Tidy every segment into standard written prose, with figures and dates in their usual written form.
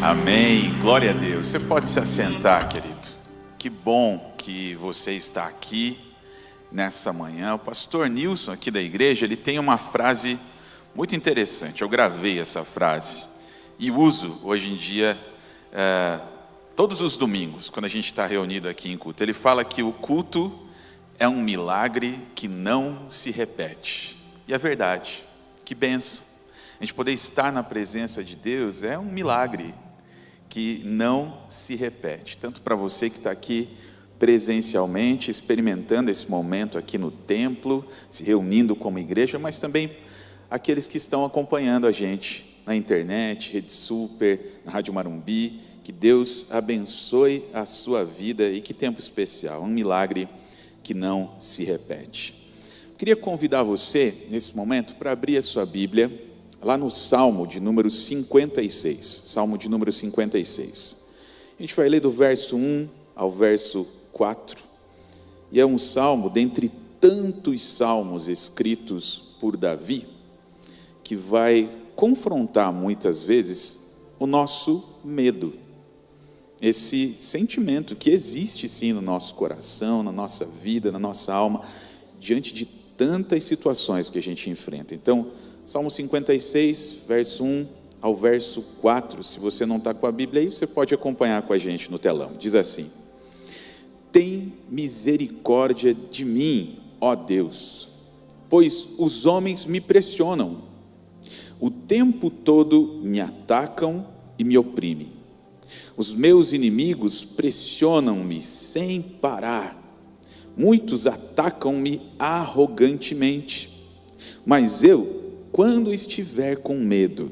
Amém, glória a Deus. Você pode se assentar, querido. Que bom que você está aqui nessa manhã. O pastor Nilson aqui da igreja, ele tem uma frase muito interessante. Eu gravei essa frase e uso hoje em dia todos os domingos, quando a gente está reunido aqui em culto. Ele fala que o culto é um milagre que não se repete. E é verdade, que bênção. A gente poder estar na presença de Deus é um milagre que não se repete. Tanto para você que está aqui presencialmente, experimentando esse momento aqui no templo, se reunindo como igreja, mas também aqueles que estão acompanhando a gente na internet, Rede Super, na Rádio Marumbi. Que Deus abençoe a sua vida e que tempo especial, um milagre que não se repete. Queria convidar você, nesse momento, para abrir a sua Bíblia, lá no Salmo de número 56, Salmo de número 56. A gente vai ler do verso 1 ao verso 4, e é um salmo, dentre tantos salmos escritos por Davi, que vai confrontar muitas vezes o nosso medo, esse sentimento que existe sim no nosso coração, na nossa vida, na nossa alma, diante de tantas situações que a gente enfrenta. Então, Salmo 56, verso 1 ao verso 4, se você não está com a Bíblia aí, você pode acompanhar com a gente no telão. Diz assim: tem misericórdia de mim, ó Deus, pois os homens me pressionam, o tempo todo me atacam e me oprimem. Os meus inimigos pressionam-me sem parar, muitos atacam-me arrogantemente, mas eu, quando estiver com medo,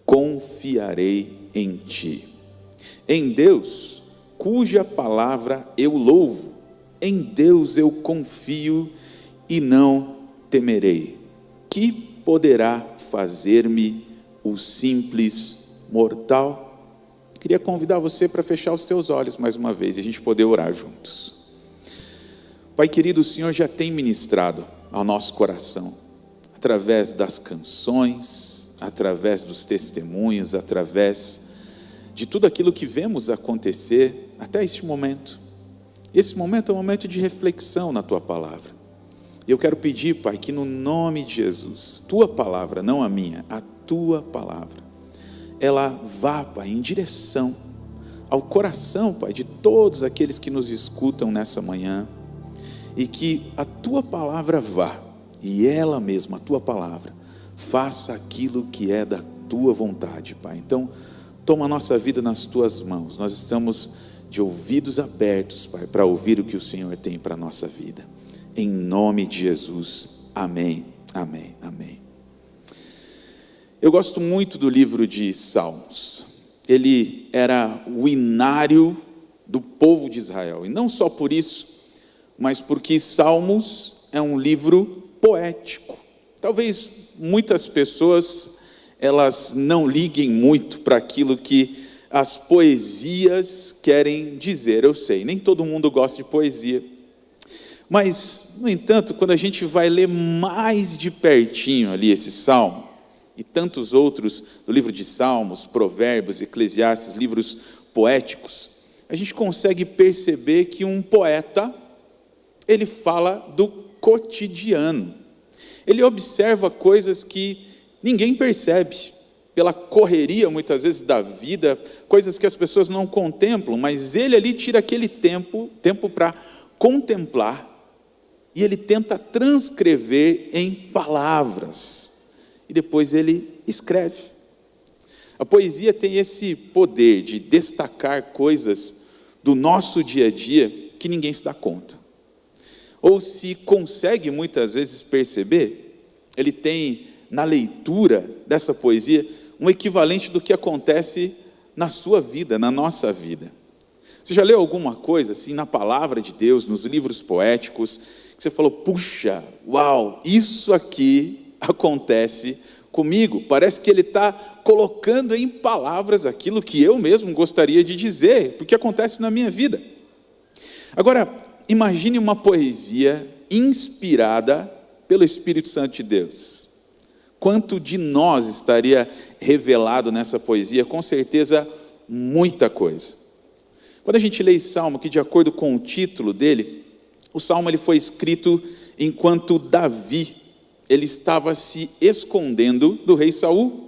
confiarei em ti. Em Deus, cuja palavra eu louvo, em Deus eu confio e não temerei. Que poderá fazer-me o simples mortal? Queria convidar você para fechar os teus olhos mais uma vez e a gente poder orar juntos. Pai querido, o Senhor já tem ministrado ao nosso coração, através das canções, através dos testemunhos, através de tudo aquilo que vemos acontecer até este momento. Esse momento é um momento de reflexão na Tua Palavra. E eu quero pedir, Pai, que no nome de Jesus, Tua Palavra, não a minha, a Tua Palavra, ela vá, Pai, em direção ao coração, Pai, de todos aqueles que nos escutam nessa manhã, e que a Tua Palavra vá, e ela mesma, a Tua Palavra, faça aquilo que é da Tua vontade, Pai. Então, toma a nossa vida nas Tuas mãos. Nós estamos de ouvidos abertos, Pai, para ouvir o que o Senhor tem para a nossa vida. Em nome de Jesus, amém, amém, amém. Eu gosto muito do livro de Salmos. Ele era o inário do povo de Israel, e não só por isso, mas porque Salmos é um livro poético. Talvez muitas pessoas elas não liguem muito para aquilo que as poesias querem dizer. Eu sei, nem todo mundo gosta de poesia, mas no entanto, quando a gente vai ler mais de pertinho ali esse salmo e tantos outros do livro de Salmos, Provérbios, Eclesiastes, livros poéticos, a gente consegue perceber que um poeta, ele fala do cotidiano. Ele observa coisas que ninguém percebe, pela correria muitas vezes da vida, coisas que as pessoas não contemplam, mas ele ali tira aquele tempo para contemplar, e ele tenta transcrever em palavras, e depois ele escreve. A poesia tem esse poder de destacar coisas do nosso dia a dia que ninguém se dá conta, ou se consegue muitas vezes perceber, ele tem na leitura dessa poesia um equivalente do que acontece na sua vida, na nossa vida. Você já leu alguma coisa assim na palavra de Deus, nos livros poéticos, que você falou, puxa, uau, isso aqui acontece comigo, parece que ele está colocando em palavras aquilo que eu mesmo gostaria de dizer, porque acontece na minha vida. Agora, imagine uma poesia inspirada pelo Espírito Santo de Deus. Quanto de nós estaria revelado nessa poesia? Com certeza muita coisa. Quando a gente lê esse salmo, que de acordo com o título dele, o salmo ele foi escrito enquanto Davi, ele estava se escondendo do rei Saul.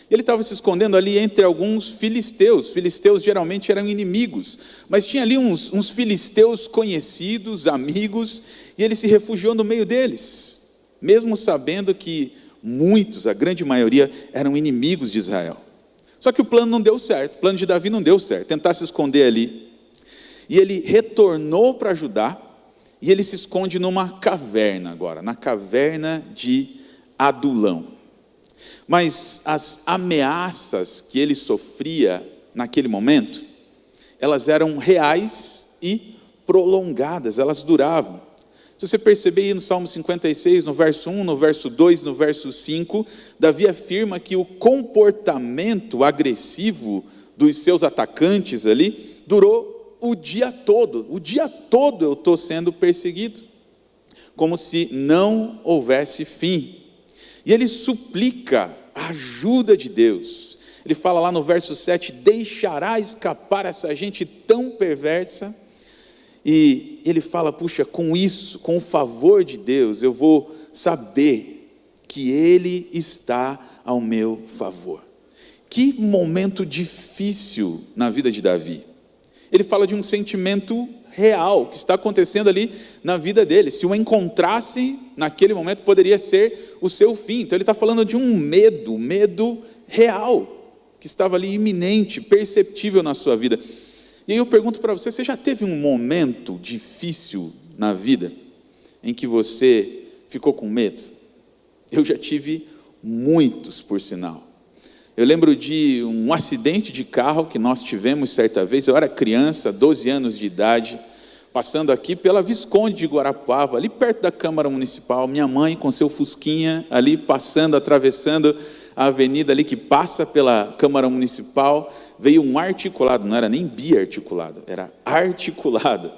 Ele estava se escondendo ali entre alguns filisteus. Filisteus geralmente eram inimigos, mas tinha ali uns filisteus conhecidos, amigos, e ele se refugiou no meio deles, mesmo sabendo que muitos, a grande maioria, eram inimigos de Israel. Só que o plano não deu certo, o plano de Davi não deu certo, tentar se esconder ali. E ele retornou para Judá, e ele se esconde numa caverna agora, na caverna de Adulão. Mas as ameaças que ele sofria naquele momento, elas eram reais e prolongadas, elas duravam. Se você perceber aí no Salmo 56, no verso 1, no verso 2, no verso 5, Davi afirma que o comportamento agressivo dos seus atacantes ali, durou o dia todo eu estou sendo perseguido, como se não houvesse fim. E ele suplica a ajuda de Deus. Ele fala lá no verso 7, deixará escapar essa gente tão perversa? E ele fala, puxa, com isso, com o favor de Deus, eu vou saber que Ele está ao meu favor. Que momento difícil na vida de Davi. Ele fala de um sentimento real, que está acontecendo ali na vida dele. Se o encontrasse naquele momento, poderia ser o seu fim. Então ele está falando de um medo real, que estava ali iminente, perceptível na sua vida. E aí eu pergunto para você já teve um momento difícil na vida, em que você ficou com medo? Eu já tive muitos, por sinal. Eu lembro de um acidente de carro que nós tivemos certa vez. Eu era criança, 12 anos de idade, passando aqui pela Visconde de Guarapuava, ali perto da Câmara Municipal. Minha mãe com seu fusquinha ali passando, atravessando a avenida ali que passa pela Câmara Municipal. Veio um articulado, não era nem biarticulado, era articulado.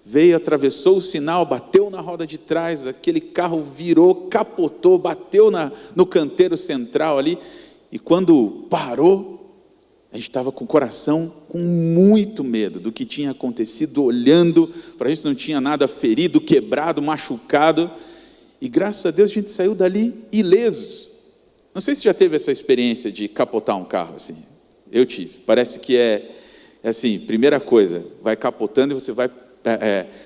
Veio, atravessou o sinal, bateu na roda de trás, aquele carro virou, capotou, bateu no canteiro central ali. E quando parou, a gente estava com o coração com muito medo do que tinha acontecido, olhando para isso, não tinha nada ferido, quebrado, machucado, e graças a Deus a gente saiu dali ilesos. Não sei se já teve essa experiência de capotar um carro assim. Eu tive, parece que é assim, primeira coisa, vai capotando e você vai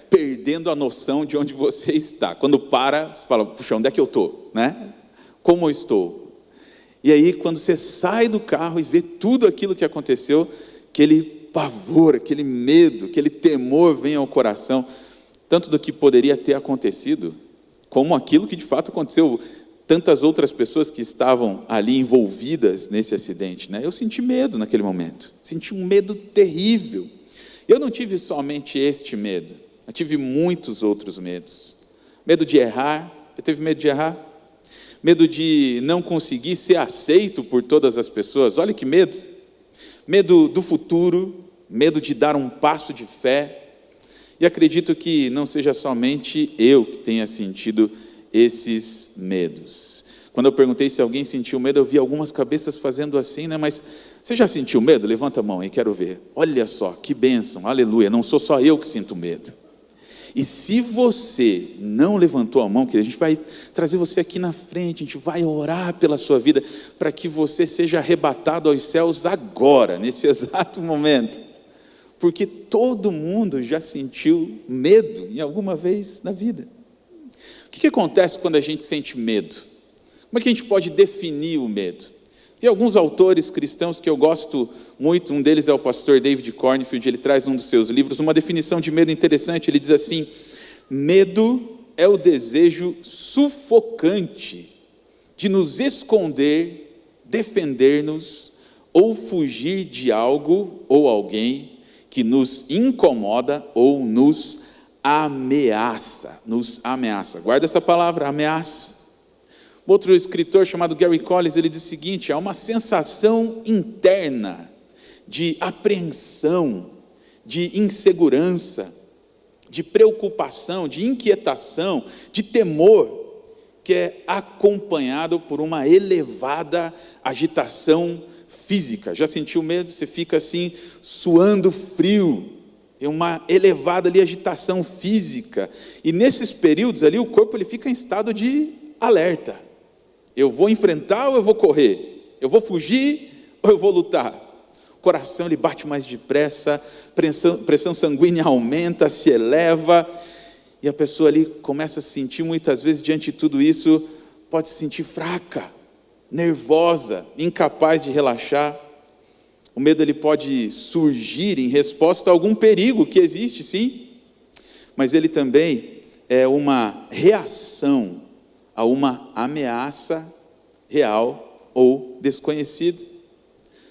perdendo a noção de onde você está. Quando para, você fala, puxa, onde é que eu estou? Né? Como eu estou? E aí, quando você sai do carro e vê tudo aquilo que aconteceu, aquele pavor, aquele medo, aquele temor vem ao coração, tanto do que poderia ter acontecido, como aquilo que de fato aconteceu, tantas outras pessoas que estavam ali envolvidas nesse acidente, né? Eu senti medo naquele momento, senti um medo terrível. Eu não tive somente este medo, eu tive muitos outros medos. Medo de errar. Você teve medo de errar? Medo de não conseguir ser aceito por todas as pessoas. Olha que medo. Medo do futuro, medo de dar um passo de fé. E acredito que não seja somente eu que tenha sentido esses medos. Quando eu perguntei se alguém sentiu medo, eu vi algumas cabeças fazendo assim, né? Mas você já sentiu medo? Levanta a mão aí, quero ver. Olha só, que bênção, aleluia, não sou só eu que sinto medo. E se você não levantou a mão, querido, a gente vai trazer você aqui na frente, a gente vai orar pela sua vida, para que você seja arrebatado aos céus agora, nesse exato momento. Porque todo mundo já sentiu medo em alguma vez na vida. O que acontece quando a gente sente medo? Como é que a gente pode definir o medo? Tem alguns autores cristãos que eu gosto muito, um deles é o pastor David Cornfield, ele traz num dos seus livros uma definição de medo interessante. Ele diz assim: medo é o desejo sufocante de nos esconder, defender-nos ou fugir de algo ou alguém que nos incomoda ou nos ameaça. Guarda essa palavra, ameaça. Outro escritor chamado Gary Collins, ele diz o seguinte: há uma sensação interna de apreensão, de insegurança, de preocupação, de inquietação, de temor, que é acompanhado por uma elevada agitação física. Já sentiu medo? Você fica assim, suando frio. Tem uma elevada ali agitação física. E nesses períodos ali, o corpo ele fica em estado de alerta. Eu vou enfrentar ou eu vou correr? Eu vou fugir ou eu vou lutar? O coração ele bate mais depressa, pressão sanguínea aumenta, se eleva. E a pessoa ali começa a se sentir, muitas vezes, diante de tudo isso, pode se sentir fraca, nervosa, incapaz de relaxar. O medo ele pode surgir em resposta a algum perigo que existe, sim, mas ele também é uma reação a uma ameaça real ou desconhecida.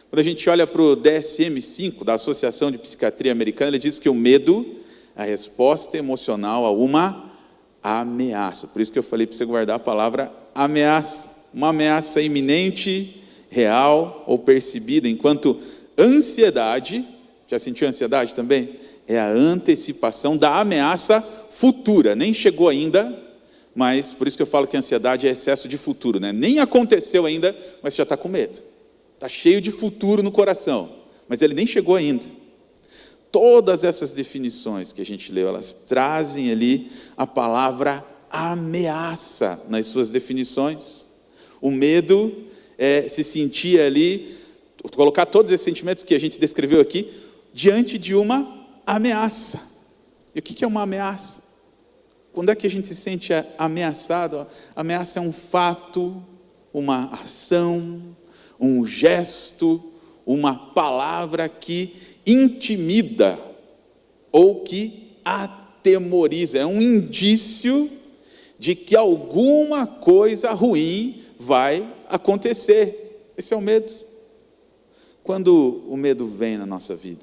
Quando a gente olha para o DSM-5, da Associação de Psiquiatria Americana, ele diz que o medo é a resposta emocional a uma ameaça. Por isso que eu falei para você guardar a palavra ameaça. Uma ameaça iminente, real ou percebida, enquanto ansiedade, já sentiu ansiedade também? É a antecipação da ameaça futura, nem chegou ainda, mas por isso que eu falo que a ansiedade é excesso de futuro, né? Nem aconteceu ainda, mas já está com medo, está cheio de futuro no coração, mas ele nem chegou ainda. Todas essas definições que a gente leu, elas trazem ali a palavra ameaça nas suas definições. O medo é se sentir ali, colocar todos esses sentimentos que a gente descreveu aqui, diante de uma ameaça. E o que é uma ameaça? Quando é que a gente se sente ameaçado? A ameaça é um fato, uma ação, um gesto, uma palavra que intimida ou que atemoriza. É um indício de que alguma coisa ruim vai acontecer. Esse é o medo. Quando o medo vem na nossa vida,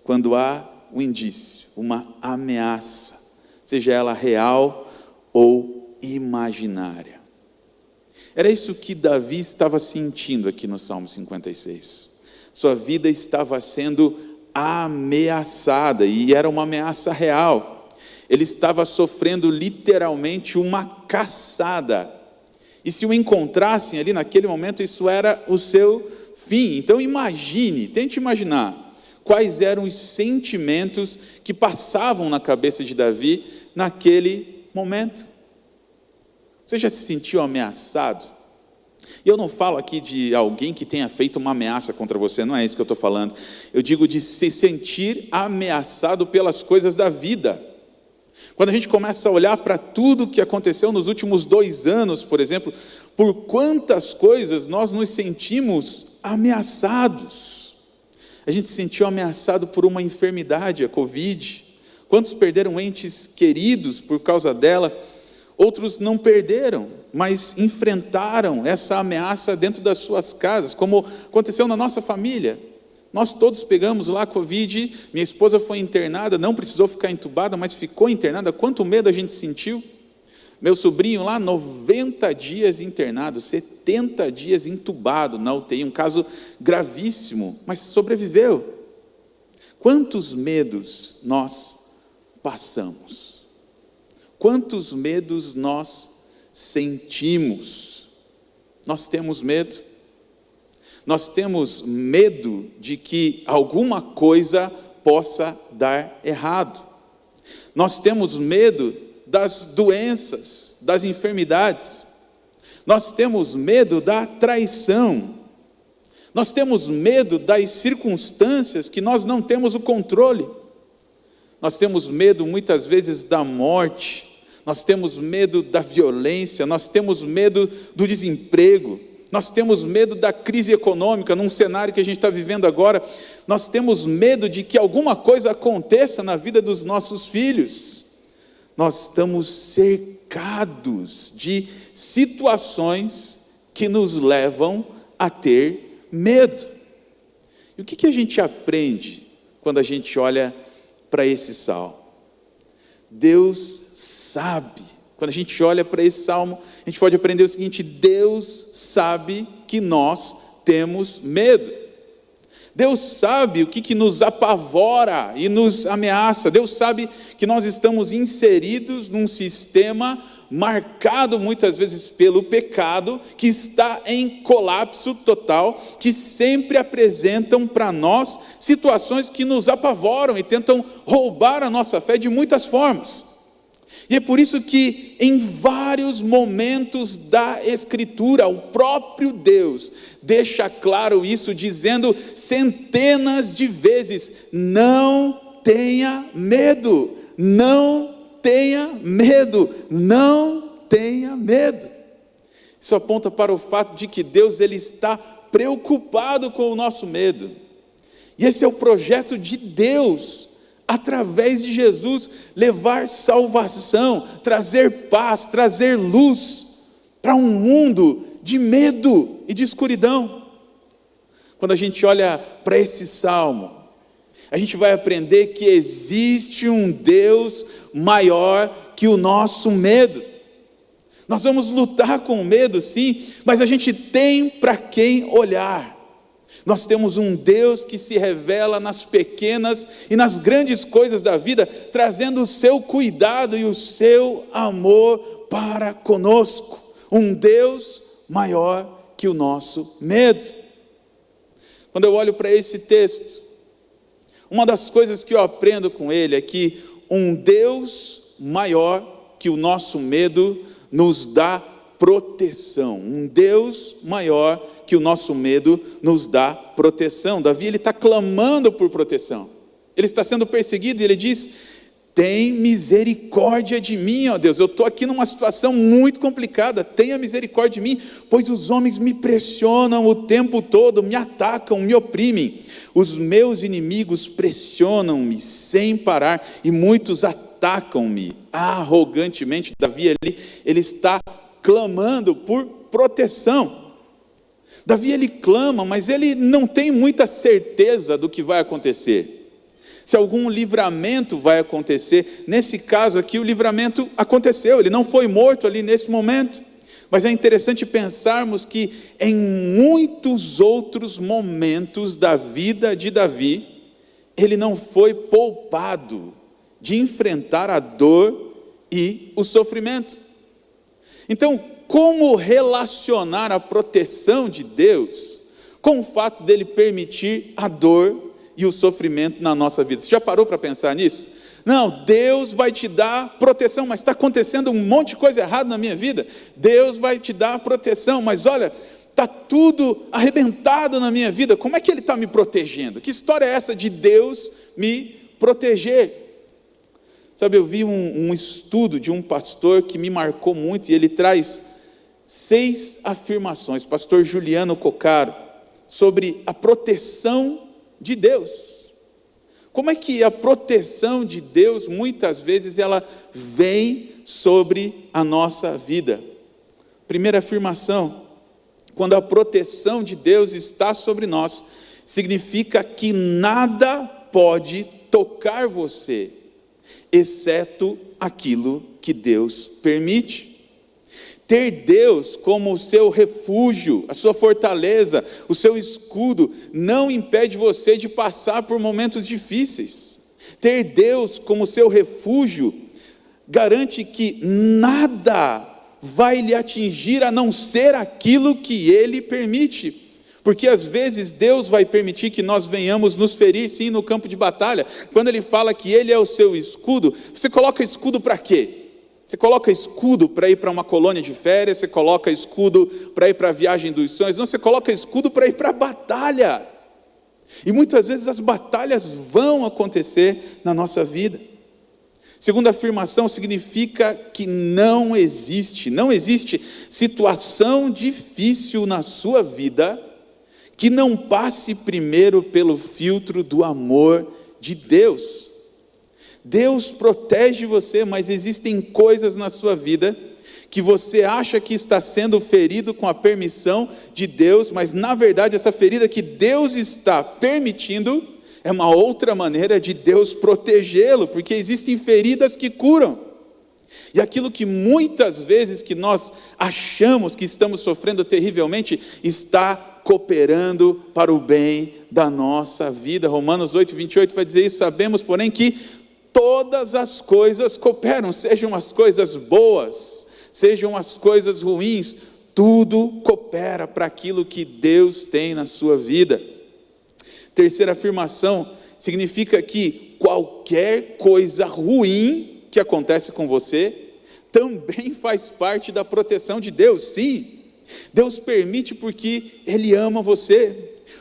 quando há um indício, uma ameaça, seja ela real ou imaginária. Era isso que Davi estava sentindo aqui no Salmo 56. Sua vida estava sendo ameaçada, e era uma ameaça real. Ele estava sofrendo literalmente uma caçada. E se o encontrassem ali naquele momento, isso era o seu fim. Então tente imaginar quais eram os sentimentos que passavam na cabeça de Davi naquele momento. Você já se sentiu ameaçado? E eu não falo aqui de alguém que tenha feito uma ameaça contra você, não é isso que eu estou falando. Eu digo de se sentir ameaçado pelas coisas da vida. Quando a gente começa a olhar para tudo que aconteceu nos últimos 2 anos, por exemplo, por quantas coisas nós nos sentimos ameaçados. A gente se sentiu ameaçado por uma enfermidade, a Covid. Quantos perderam entes queridos por causa dela? Outros não perderam, mas enfrentaram essa ameaça dentro das suas casas, como aconteceu na nossa família. Nós todos pegamos lá a Covid, minha esposa foi internada, não precisou ficar entubada, mas ficou internada. Quanto medo a gente sentiu? Meu sobrinho lá, 90 dias internado, 70 dias entubado na UTI, um caso gravíssimo, mas sobreviveu. Quantos medos nós passamos? Quantos medos nós sentimos? Nós temos medo. Nós temos medo de que alguma coisa possa dar errado. Nós temos medo das doenças, das enfermidades. Nós temos medo da traição. Nós temos medo das circunstâncias que nós não temos o controle. Nós temos medo muitas vezes da morte. Nós temos medo da violência, nós temos medo do desemprego, nós temos medo da crise econômica, num cenário que a gente está vivendo agora. Nós temos medo de que alguma coisa aconteça na vida dos nossos filhos. Nós estamos cercados de situações que nos levam a ter medo. E o que a gente aprende quando a gente olha para esse salmo? Deus sabe. Quando a gente olha para esse salmo, a gente pode aprender o seguinte: Deus sabe que nós temos medo. Deus sabe o que nos apavora e nos ameaça. Deus sabe que nós estamos inseridos num sistema marcado muitas vezes pelo pecado, que está em colapso total, que sempre apresentam para nós situações que nos apavoram e tentam roubar a nossa fé de muitas formas. E é por isso que em vários momentos da Escritura, o próprio Deus deixa claro isso, dizendo centenas de vezes: não tenha medo, não tenha medo, não tenha medo. Isso aponta para o fato de que Deus ele está preocupado com o nosso medo. E esse é o projeto de Deus, através de Jesus, levar salvação, trazer paz, trazer luz para um mundo de medo e de escuridão. Quando a gente olha para esse salmo, a gente vai aprender que existe um Deus maior que o nosso medo. Nós vamos lutar com o medo, sim, mas a gente tem para quem olhar. Nós temos um Deus que se revela nas pequenas e nas grandes coisas da vida, trazendo o seu cuidado e o seu amor para conosco. Um Deus maior que o nosso medo. Quando eu olho para esse texto, uma das coisas que eu aprendo com ele é que um Deus maior que o nosso medo nos dá proteção. Um Deus maior que o nosso medo nos dá proteção. Davi ele está clamando por proteção. Ele está sendo perseguido e ele diz: tem misericórdia de mim, ó Deus. Eu estou aqui numa situação muito complicada. Tenha misericórdia de mim, pois os homens me pressionam o tempo todo, me atacam, me oprimem. Os meus inimigos pressionam-me sem parar e muitos atacam-me arrogantemente. Davi ele está clamando por proteção. Davi ele clama, mas ele não tem muita certeza do que vai acontecer. Se algum livramento vai acontecer, nesse caso aqui o livramento aconteceu, ele não foi morto ali nesse momento. Mas é interessante pensarmos que em muitos outros momentos da vida de Davi, ele não foi poupado de enfrentar a dor e o sofrimento. Então, como relacionar a proteção de Deus com o fato dele permitir a dor e o sofrimento na nossa vida? Você já parou para pensar nisso? Não, Deus vai te dar proteção, mas está acontecendo um monte de coisa errada na minha vida. Deus vai te dar proteção, mas olha, está tudo arrebentado na minha vida. Como é que Ele está me protegendo? Que história é essa de Deus me proteger? Sabe, eu vi um estudo de um pastor que me marcou muito, e ele traz 6 afirmações, pastor Juliano Coccaro, sobre a proteção de Deus. Como é que a proteção de Deus, muitas vezes, ela vem sobre a nossa vida? Primeira afirmação: quando a proteção de Deus está sobre nós, significa que nada pode tocar você, exceto aquilo que Deus permite. Ter Deus como o seu refúgio, a sua fortaleza, o seu escudo, não impede você de passar por momentos difíceis. Ter Deus como seu refúgio garante que nada vai lhe atingir a não ser aquilo que Ele permite. Porque às vezes Deus vai permitir que nós venhamos nos ferir, sim, no campo de batalha. Quando Ele fala que Ele é o seu escudo, você coloca escudo para quê? Você coloca escudo para ir para uma colônia de férias, você coloca escudo para ir para a viagem dos sonhos, não, você coloca escudo para ir para a batalha. E muitas vezes as batalhas vão acontecer na nossa vida. Segunda afirmação significa que não existe situação difícil na sua vida que não passe primeiro pelo filtro do amor de Deus. Deus protege você, mas existem coisas na sua vida que você acha que está sendo ferido com a permissão de Deus, mas na verdade essa ferida que Deus está permitindo é uma outra maneira de Deus protegê-lo, porque existem feridas que curam. E aquilo que muitas vezes que nós achamos que estamos sofrendo terrivelmente, está cooperando para o bem da nossa vida. Romanos 8:28 vai dizer isso: sabemos, porém, que todas as coisas cooperam, sejam as coisas boas, sejam as coisas ruins, tudo coopera para aquilo que Deus tem na sua vida. Terceira afirmação significa que qualquer coisa ruim que acontece com você também faz parte da proteção de Deus. Sim, Deus permite porque Ele ama você,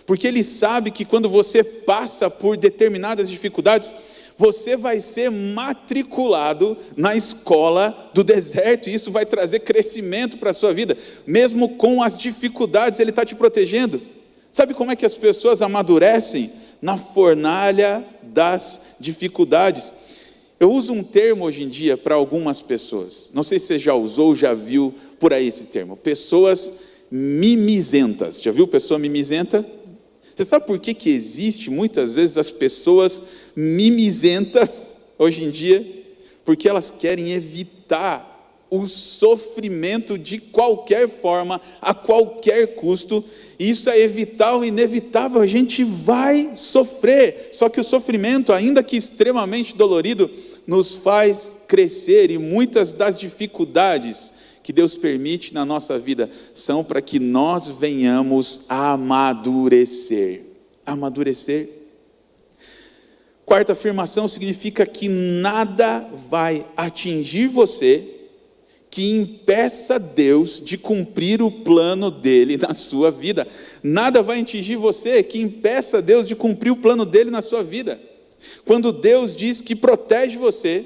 porque Ele sabe que quando você passa por determinadas dificuldades, você vai ser matriculado na escola do deserto, e isso vai trazer crescimento para a sua vida. Mesmo com as dificuldades, Ele está te protegendo. Sabe como é que as pessoas amadurecem? Na fornalha das dificuldades. Eu uso um termo hoje em dia para algumas pessoas, não sei se você já usou ou já viu por aí esse termo, pessoas mimizentas. Já viu pessoa mimizenta? Você sabe por que existe muitas vezes as pessoas mimizentas hoje em dia? Porque elas querem evitar o sofrimento de qualquer forma, a qualquer custo. Isso é evitar o inevitável, a gente vai sofrer, só que o sofrimento, ainda que extremamente dolorido, nos faz crescer, e muitas das dificuldades que Deus permite na nossa vida são para que nós venhamos a amadurecer. Amadurecer. Quarta afirmação significa que nada vai atingir você que impeça Deus de cumprir o plano dele na sua vida. Nada vai atingir você que impeça Deus de cumprir o plano dele na sua vida. Quando Deus diz que protege você,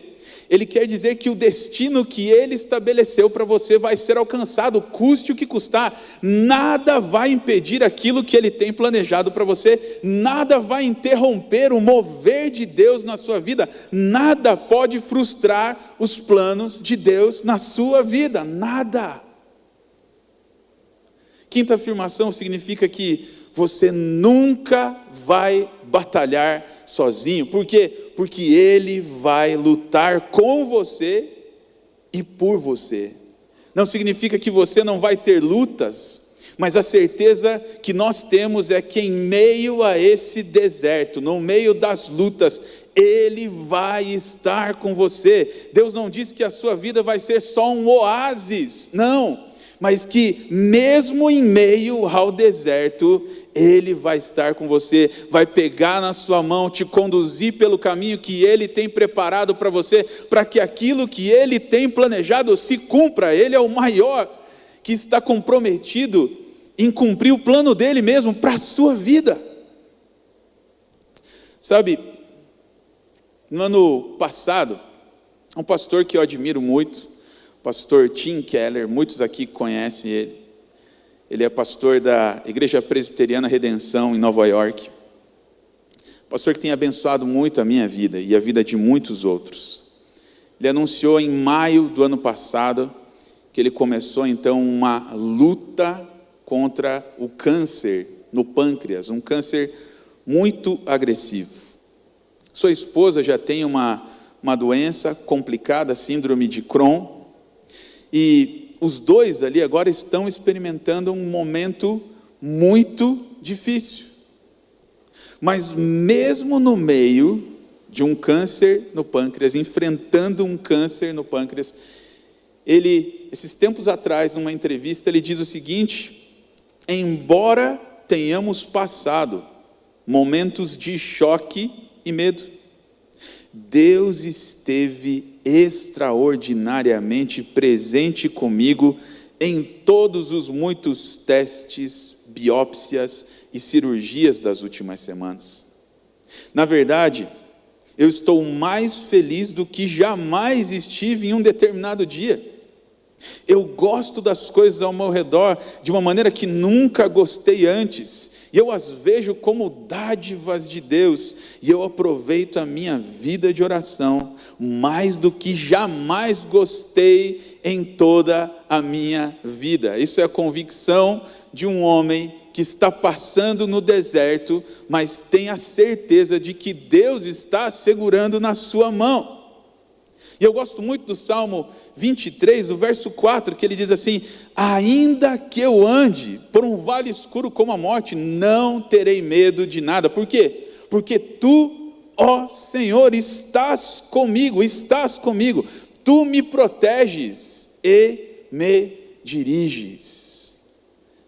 Ele quer dizer que o destino que Ele estabeleceu para você vai ser alcançado, custe o que custar. Nada vai impedir aquilo que Ele tem planejado para você, nada vai interromper o mover de Deus na sua vida, nada pode frustrar os planos de Deus na sua vida, nada. Quinta afirmação significa que você nunca vai batalhar sozinho. Por quê? Porque Ele vai lutar com você e por você. Não significa que você não vai ter lutas, mas a certeza que nós temos é que em meio a esse deserto, no meio das lutas, Ele vai estar com você. Deus não diz que a sua vida vai ser só um oásis, não, mas que mesmo em meio ao deserto, Ele vai estar com você, vai pegar na sua mão, te conduzir pelo caminho que Ele tem preparado para você, para que aquilo que Ele tem planejado se cumpra. Ele é o maior que está comprometido em cumprir o plano dele mesmo para a sua vida. Sabe, no ano passado, um pastor que eu admiro muito, o pastor Tim Keller, muitos aqui conhecem ele. Ele é pastor da Igreja Presbiteriana Redenção em Nova York. Pastor que tem abençoado muito a minha vida e a vida de muitos outros. Ele anunciou em maio do ano passado que ele começou então uma luta contra o câncer no pâncreas, um câncer muito agressivo. Sua esposa já tem uma doença complicada, síndrome de Crohn, e os dois ali agora estão experimentando um momento muito difícil. Mas mesmo no meio de um câncer no pâncreas, enfrentando um câncer no pâncreas, ele, esses tempos atrás, numa entrevista, ele diz o seguinte: embora tenhamos passado momentos de choque e medo, Deus esteve extraordinariamente presente comigo em todos os muitos testes, biópsias e cirurgias das últimas semanas. Na verdade, eu estou mais feliz do que jamais estive em um determinado dia. Eu gosto das coisas ao meu redor de uma maneira que nunca gostei antes. E eu as vejo como dádivas de Deus, e eu aproveito a minha vida de oração mais do que jamais gostei em toda a minha vida. Isso é a convicção de um homem que está passando no deserto, mas tem a certeza de que Deus está segurando na sua mão. E eu gosto muito do Salmo 23, o verso 4, que ele diz assim: ainda que eu ande por um vale escuro como a morte, não terei medo de nada. Por quê? Porque tu, ó Senhor, estás comigo, tu me proteges e me diriges.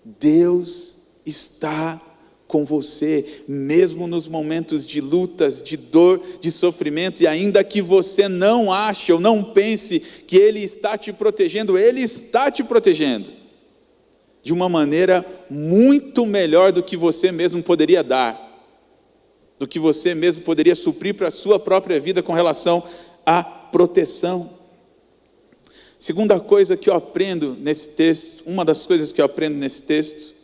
Deus está com você, mesmo nos momentos de lutas, de dor, de sofrimento, e ainda que você não ache ou não pense que Ele está te protegendo, Ele está te protegendo, de uma maneira muito melhor do que você mesmo poderia dar, do que você mesmo poderia suprir para a sua própria vida com relação à proteção. Segunda coisa que eu aprendo nesse texto, uma das coisas que eu aprendo nesse texto,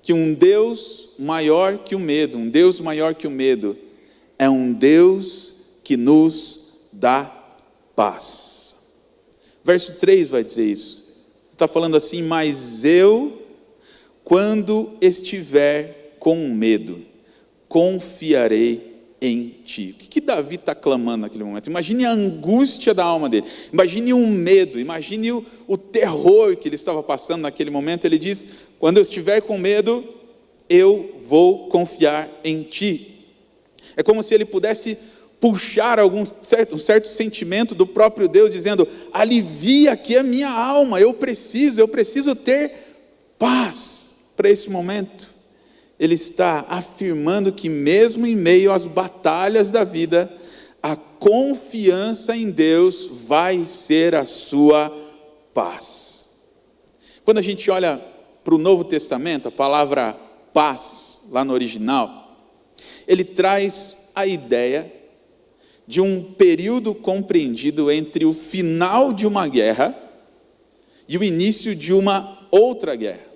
que um Deus maior que o medo, um Deus maior que o medo, é um Deus que nos dá paz. Verso 3 vai dizer isso. Está falando assim: mas eu, quando estiver com medo, confiarei em ti. O que Davi está clamando naquele momento? Imagine a angústia da alma dele, imagine o medo, imagine o terror que ele estava passando naquele momento. Ele diz: quando eu estiver com medo, eu vou confiar em ti. É como se ele pudesse puxar um certo sentimento do próprio Deus, dizendo: alivia aqui a minha alma, eu preciso ter paz para esse momento. Ele está afirmando que mesmo em meio às batalhas da vida, a confiança em Deus vai ser a sua paz. Quando a gente olha para o Novo Testamento, a palavra paz, lá no original, ele traz a ideia de um período compreendido entre o final de uma guerra e o início de uma outra guerra.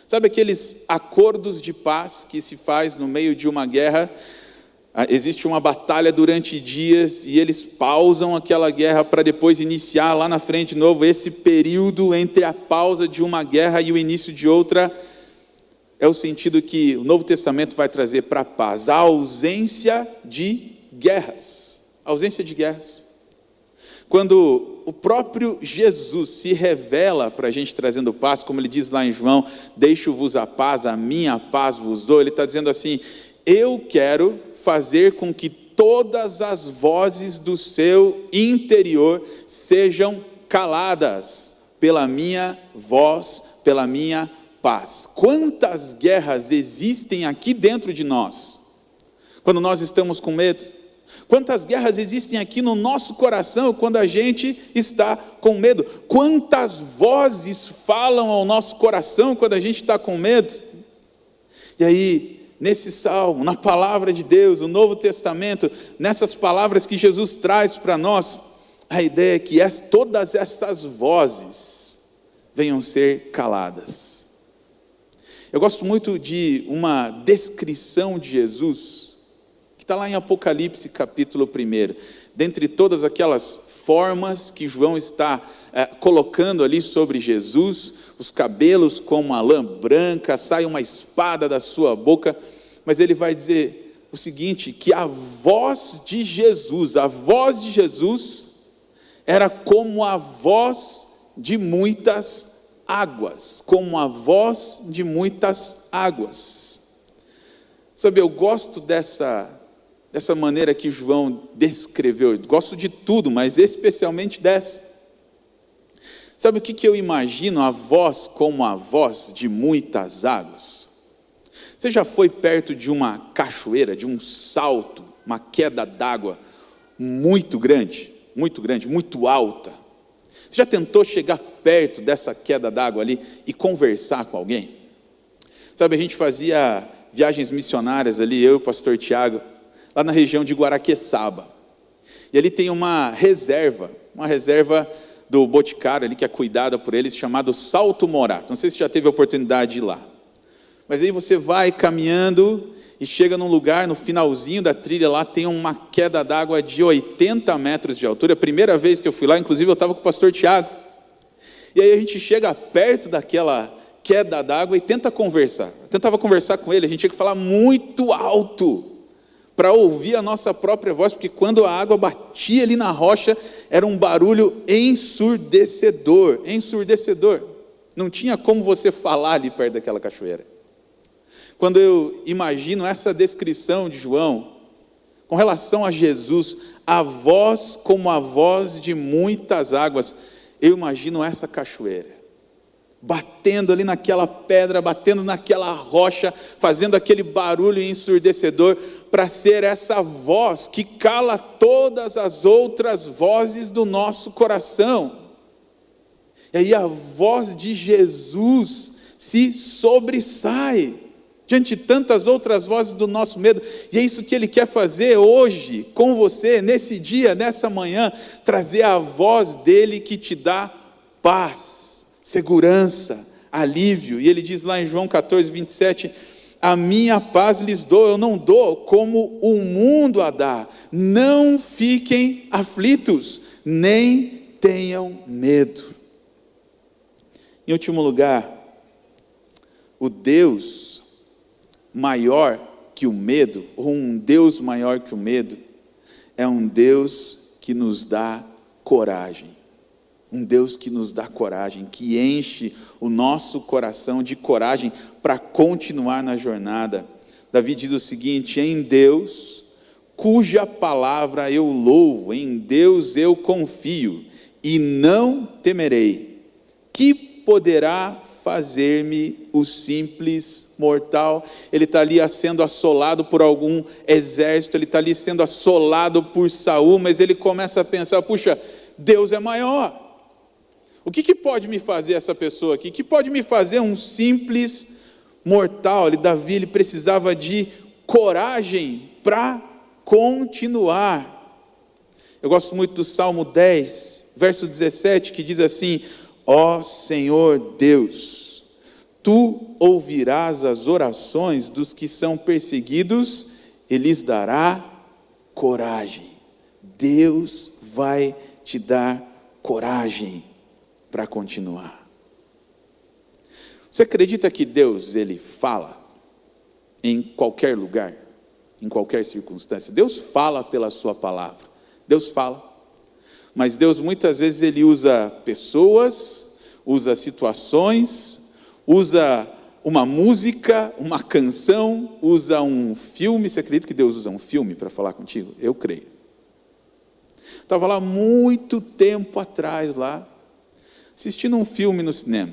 Sabe aqueles acordos de paz que se faz no meio de uma guerra? Existe uma batalha durante dias e eles pausam aquela guerra para depois iniciar lá na frente de novo. Esse período entre a pausa de uma guerra e o início de outra é o sentido que o Novo Testamento vai trazer para a paz: a ausência de guerras. A ausência de guerras. Quando o próprio Jesus se revela para a gente trazendo paz, como ele diz lá em João: deixo-vos a paz, a minha paz vos dou. Ele está dizendo assim: eu quero fazer com que todas as vozes do seu interior sejam caladas pela minha voz, pela minha paz. Quantas guerras existem aqui dentro de nós, quando nós estamos com medo? Quantas guerras existem aqui no nosso coração quando a gente está com medo? Quantas vozes falam ao nosso coração quando a gente está com medo? E aí, nesse salmo, na palavra de Deus, o Novo Testamento, nessas palavras que Jesus traz para nós, a ideia é que todas essas vozes venham ser caladas. Eu gosto muito de uma descrição de Jesus, que está lá em Apocalipse capítulo 1, dentre todas aquelas formas que João está colocando ali sobre Jesus, os cabelos como a lã branca, sai uma espada da sua boca, mas ele vai dizer o seguinte, que a voz de Jesus era como a voz de muitas águas, como a voz de muitas águas. Sabe, eu gosto dessa maneira que João descreveu. Eu gosto de tudo, mas especialmente dessa. Sabe o que eu imagino a voz como a voz de muitas águas? Você já foi perto de uma cachoeira, de um salto, uma queda d'água muito grande, muito alta? Você já tentou chegar perto dessa queda d'água ali e conversar com alguém? Sabe, a gente fazia viagens missionárias ali, eu e o pastor Tiago, lá na região de Guaraqueçaba. E ali tem uma reserva do Boticário ali, que é cuidada por eles, chamado Salto Morato. Não sei se já teve a oportunidade de ir lá. Mas aí você vai caminhando e chega num lugar, no finalzinho da trilha lá, tem uma queda d'água de 80 metros de altura. A primeira vez que eu fui lá, inclusive eu estava com o pastor Tiago. E aí a gente chega perto daquela queda d'água e tenta conversar. Eu tentava conversar com ele, a gente tinha que falar muito alto para ouvir a nossa própria voz, porque quando a água batia ali na rocha, era um barulho ensurdecedor. Não tinha como você falar ali perto daquela cachoeira. Quando eu imagino essa descrição de João, com relação a Jesus, a voz como a voz de muitas águas, eu imagino essa cachoeira, batendo ali naquela pedra, batendo naquela rocha, fazendo aquele barulho ensurdecedor, para ser essa voz que cala todas as outras vozes do nosso coração. E aí a voz de Jesus se sobressai diante de tantas outras vozes do nosso medo. E é isso que Ele quer fazer hoje com você, nesse dia, nessa manhã, trazer a voz dEle que te dá paz, segurança, alívio. E Ele diz lá em João 14, 27, a minha paz lhes dou, eu não dou como o mundo a dá. Não fiquem aflitos, nem tenham medo. Em último lugar, o Deus maior que o medo, ou um Deus maior que o medo, é um Deus que nos dá coragem. Um Deus que nos dá coragem, que enche o nosso coração de coragem para continuar na jornada. Davi diz o seguinte: em Deus, cuja palavra eu louvo, em Deus eu confio, e não temerei. Que poderá fazer-me o simples mortal? Ele está ali sendo assolado por algum exército, ele está ali sendo assolado por Saul, mas ele começa a pensar, puxa, Deus é maior. O que pode me fazer essa pessoa aqui? O que pode me fazer um simples mortal? Davi, ele precisava de coragem para continuar. Eu gosto muito do Salmo 10, verso 17, que diz assim: ó Senhor Deus, Tu ouvirás as orações dos que são perseguidos e lhes dará coragem. Deus vai te dar coragem para continuar. Você acredita que Deus, Ele fala em qualquer lugar, em qualquer circunstância? Deus fala pela sua palavra. Deus fala. Mas Deus muitas vezes Ele usa pessoas, usa situações, usa uma música, uma canção, usa um filme. Você acredita que Deus usa um filme para falar contigo? Eu creio. Estava lá muito tempo atrás, lá, assistindo um filme no cinema.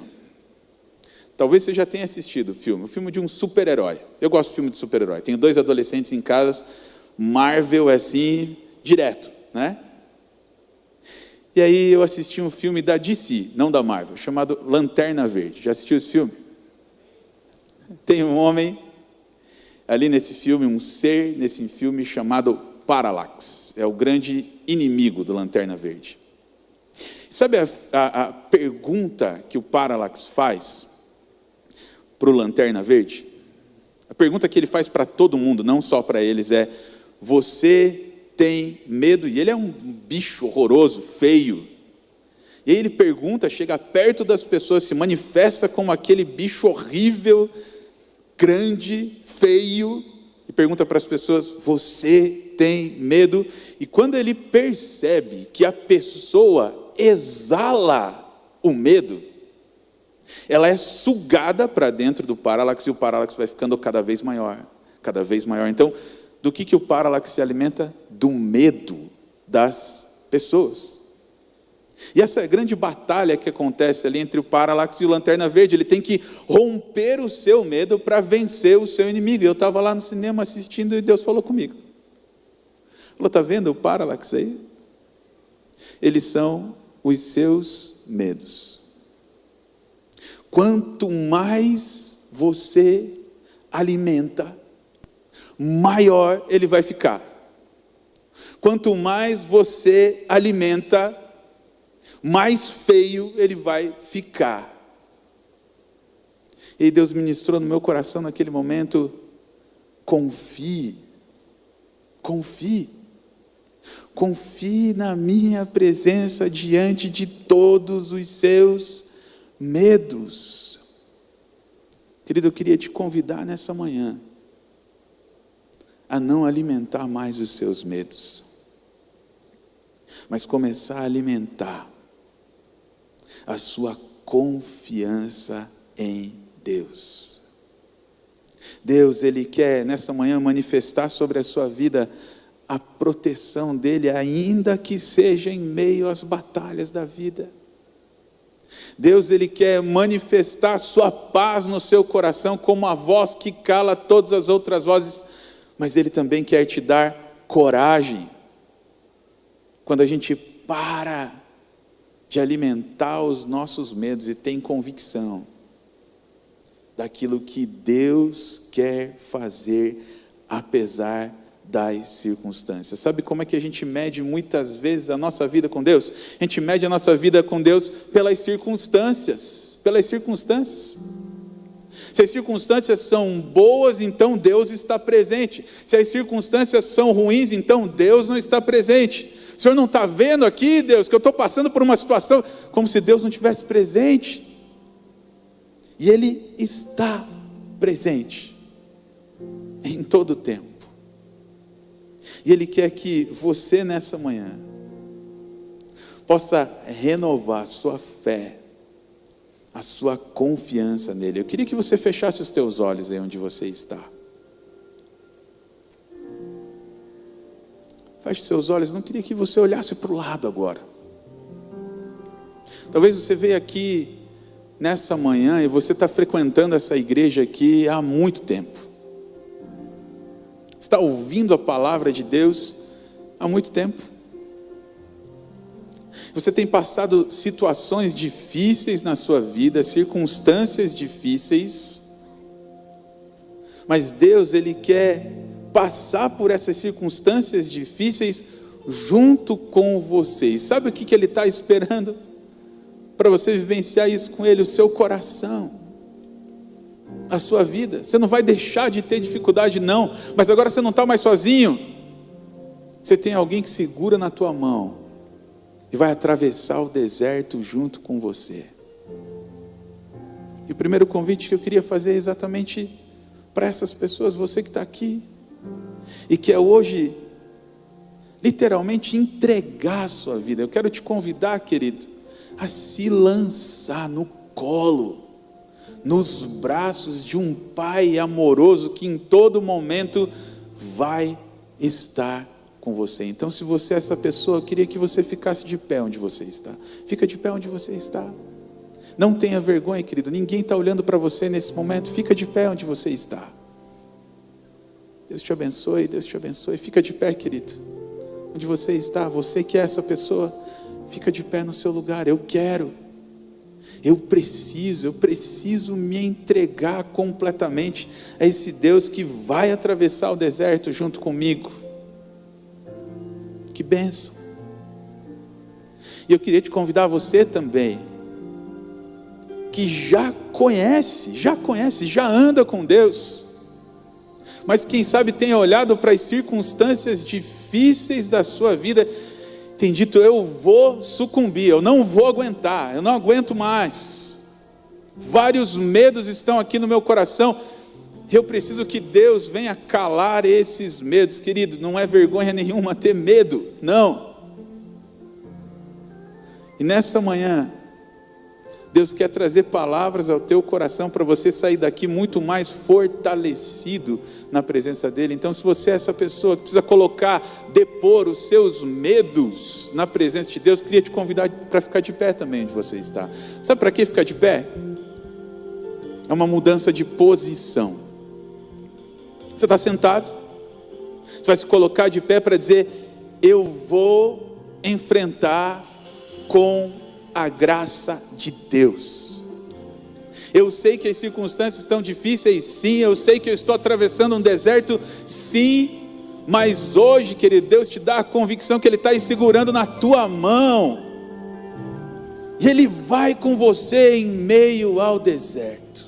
Talvez você já tenha assistido o filme de um super-herói. Eu gosto de filme de super-herói. Tenho 2 adolescentes em casa, Marvel é assim, direto, né? E aí eu assisti um filme da DC, não da Marvel, chamado Lanterna Verde. Já assistiu esse filme? Tem um homem ali nesse filme, um ser nesse filme chamado Parallax. É o grande inimigo do Lanterna Verde. Sabe a pergunta que o Parallax faz para o Lanterna Verde? A pergunta que ele faz para todo mundo, não só para eles, é: você tem medo? E ele é um bicho horroroso, feio. E aí ele pergunta, chega perto das pessoas, se manifesta como aquele bicho horrível, grande, feio, e pergunta para as pessoas: você tem medo? E quando ele percebe que a pessoa exala o medo, ela é sugada para dentro do Parallax, e o Parallax vai ficando cada vez maior, cada vez maior. Então, do que o Parallax se alimenta? Do medo das pessoas. E essa grande batalha que acontece ali entre o Parallax e o Lanterna Verde, ele tem que romper o seu medo para vencer o seu inimigo. Eu estava lá no cinema assistindo e Deus falou comigo. Falou: está vendo o Parallax aí? Eles são os seus medos. Quanto mais você alimenta, maior ele vai ficar. Quanto mais você alimenta, mais feio ele vai ficar. E Deus ministrou no meu coração naquele momento: confie, confie, confie na minha presença diante de todos os seus medos. Querido, eu queria te convidar nessa manhã a não alimentar mais os seus medos, mas começar a alimentar a sua confiança em Deus. Deus, Ele quer nessa manhã manifestar sobre a sua vida a proteção dEle, ainda que seja em meio às batalhas da vida. Deus, Ele quer manifestar a sua paz no seu coração como a voz que cala todas as outras vozes, mas Ele também quer te dar coragem. Quando a gente para de alimentar os nossos medos e tem convicção daquilo que Deus quer fazer, apesar das circunstâncias. Sabe como é que a gente mede muitas vezes a nossa vida com Deus? A gente mede a nossa vida com Deus pelas circunstâncias. Se as circunstâncias são boas, então Deus está presente. Se as circunstâncias são ruins, então Deus não está presente. O Senhor não está vendo aqui, Deus, que eu estou passando por uma situação como se Deus não estivesse presente. E Ele está presente em todo o tempo. E Ele quer que você nessa manhã possa renovar a sua fé, a sua confiança nele. Eu queria que você fechasse os teus olhos aí onde você está. Feche seus olhos, não queria que você olhasse para o lado agora. Talvez você veja aqui nessa manhã e você está frequentando essa igreja aqui há muito tempo. Está ouvindo a palavra de Deus há muito tempo. Você tem passado situações difíceis na sua vida, circunstâncias difíceis, mas Deus, Ele quer passar por essas circunstâncias difíceis junto com vocês. Sabe o que Ele está esperando? Para você vivenciar isso com Ele, o seu coração, a sua vida. Você não vai deixar de ter dificuldade não, mas agora você não está mais sozinho. Você tem alguém que segura na tua mão e vai atravessar o deserto junto com você. E o primeiro convite que eu queria fazer é exatamente para essas pessoas, você que está aqui e quer hoje literalmente entregar a sua vida. Eu quero te convidar, querido, a se lançar no colo, nos braços de um Pai amoroso que em todo momento vai estar com você. Então, se você é essa pessoa, eu queria que você ficasse de pé onde você está. Fica de pé onde você está. Não tenha vergonha, querido. Ninguém está olhando para você nesse momento. Fica de pé onde você está. Deus te abençoe, Deus te abençoe. Fica de pé, querido. Onde você está, você que é essa pessoa, fica de pé no seu lugar. Eu preciso me entregar completamente a esse Deus que vai atravessar o deserto junto comigo. Que bênção. E eu queria te convidar você também, que já conhece, já anda com Deus, mas quem sabe tenha olhado para as circunstâncias difíceis da sua vida, tem dito, eu vou sucumbir, eu não vou aguentar, eu não aguento mais. Vários medos estão aqui no meu coração. Eu preciso que Deus venha calar esses medos. Querido, não é vergonha nenhuma ter medo, não. E nessa manhã, Deus quer trazer palavras ao teu coração para você sair daqui muito mais fortalecido na presença dEle. Então, se você é essa pessoa que precisa depor os seus medos na presença de Deus, queria te convidar para ficar de pé também onde você está. Sabe para que ficar de pé? É uma mudança de posição. Você está sentado, você vai se colocar de pé para dizer, eu vou enfrentar com a graça de Deus. Eu sei que as circunstâncias estão difíceis, sim. Eu sei que eu estou atravessando um deserto, sim. Mas hoje, querido, Deus te dá a convicção que Ele está aí segurando na tua mão. E Ele vai com você em meio ao deserto.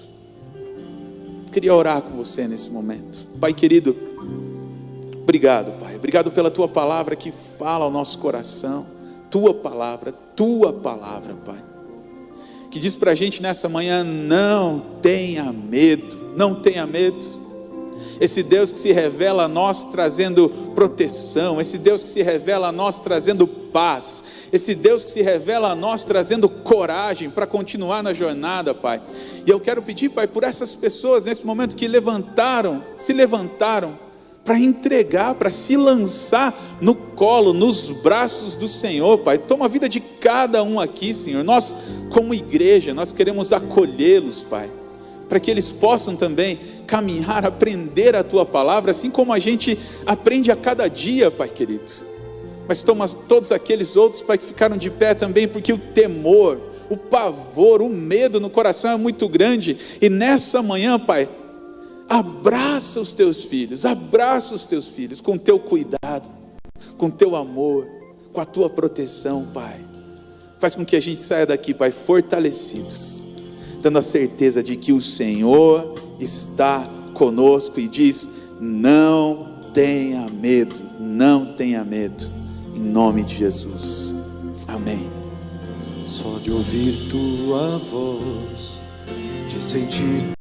Eu queria orar com você nesse momento. Pai querido, obrigado, Pai. Obrigado pela Tua palavra que fala ao nosso coração. Tua palavra, Pai, que diz para a gente nessa manhã, não tenha medo, não tenha medo. Esse Deus que se revela a nós trazendo proteção, esse Deus que se revela a nós trazendo paz, esse Deus que se revela a nós trazendo coragem para continuar na jornada, Pai. E eu quero pedir, Pai, por essas pessoas nesse momento que se levantaram para entregar, para se lançar no colo, nos braços do Senhor, Pai. Toma a vida de cada um aqui, Senhor. Nós como igreja, nós queremos acolhê-los, Pai, para que eles possam também caminhar, aprender a Tua palavra, assim como a gente aprende a cada dia, Pai querido. Mas toma todos aqueles outros, Pai, que ficaram de pé também, porque o temor, o pavor, o medo no coração é muito grande. E nessa manhã, Pai, abraça os Teus filhos com o Teu cuidado, com o Teu amor, com a Tua proteção, Pai. Faz com que a gente saia daqui, Pai, fortalecidos, dando a certeza de que o Senhor está conosco e diz: não tenha medo, não tenha medo, em nome de Jesus, amém. Só de ouvir tua voz, de sentir